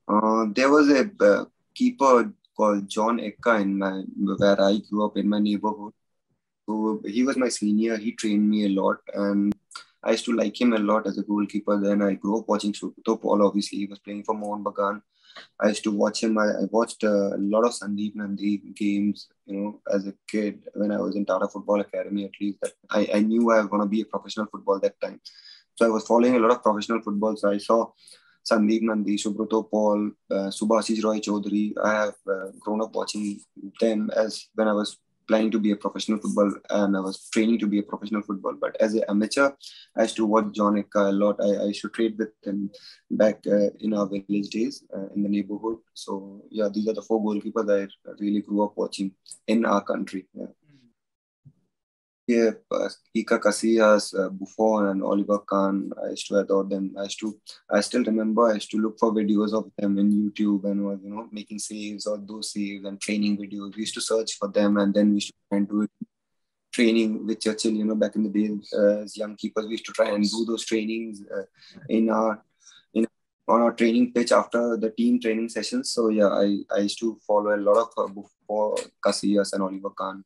There was a keeper called John Ekka where I grew up in my neighborhood. So he was my senior. He trained me a lot, and I used to like him a lot as a goalkeeper. Then I grew up watching Subrata Paul. Obviously, he was playing for Mohun Bagan. I used to watch him. I watched a lot of Sandeep Nandi games, as a kid when I was in Tata Football Academy. At least that I knew I was going to be a professional football that time. So I was following a lot of professional football. So I saw Sandeep Nandi, Subrata Paul, Subhasish Roy Chaudhary. I have grown up watching them as when I was planning to be a professional football and I was training to be a professional football. But as an amateur, I used to watch John Ekka a lot. I used to trade with him back in our village days in the neighborhood. So yeah, these are the four goalkeepers I really grew up watching in our country. Yeah. Yeah, Ika Casillas, Buffon, and Oliver Kahn. I used to adore them. I still remember. I used to look for videos of them in YouTube and was, making saves or those saves and training videos. We used to search for them, and then we used to try and do it. Training with Churchill, back in the days as young keepers, we used to try and do those trainings in our in on our training pitch after the team training sessions. So yeah, I used to follow a lot of Buffon, Casillas, and Oliver Kahn.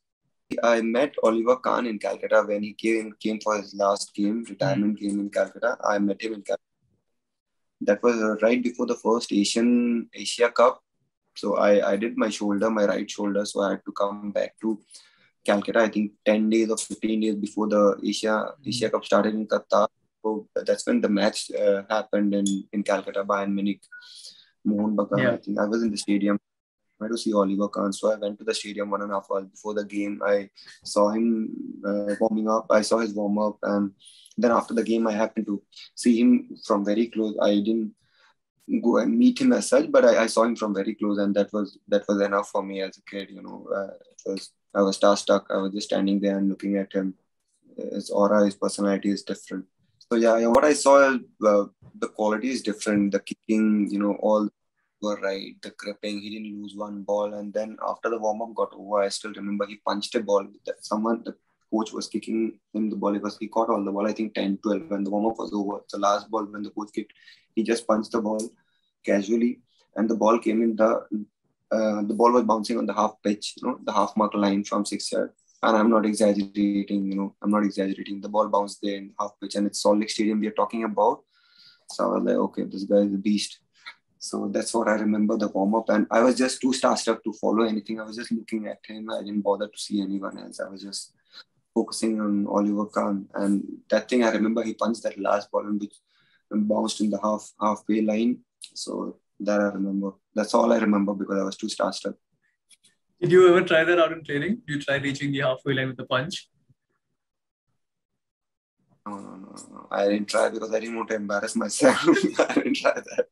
I met Oliver Kahn in Calcutta when he came for his last retirement game in Calcutta. I met him in Calcutta. That was right before the first Asia Cup. So I did my right shoulder. So I had to come back to Calcutta, I think 10 days or 15 days before the Asia Cup started in Qatar. So that's when the match happened in Calcutta, Bayern Munich, Mohun Bagan. Yeah. I think I was in the stadium. I went to see Oliver Kahn. So I went to the stadium 1.5 hours before the game. I saw him warming up. I saw his warm up. And then after the game, I happened to see him from very close. I didn't go and meet him as such, but I saw him from very close. And that was enough for me as a kid. I was starstruck. I was just standing there and looking at him. His aura, his personality is different. So yeah, what I saw, the quality is different. The kicking, all were right. The gripping, he didn't lose one ball. And then after the warm up got over, I still remember he punched a ball. The coach was kicking him the ball because he caught all the ball. I think 10, 12 when the warm up was over. The last ball when the coach kicked, he just punched the ball casually, and the ball came in the ball was bouncing on the half pitch, the half mark line from 6 yard. And I'm not exaggerating, The ball bounced there in half pitch, and it's Salt Lake Stadium we are talking about. So I was like, okay, this guy is a beast. So that's what I remember, the warm up. And I was just too starstruck to follow anything. I was just looking at him. I didn't bother to see anyone else. I was just focusing on Oliver Kahn. And that thing, I remember he punched that last ball which bounced in the halfway line. So that I remember. That's all I remember because I was too starstruck. Did you ever try that out in training? Did you try reaching the halfway line with the punch? No. I didn't try because I didn't want to embarrass myself. I didn't try that.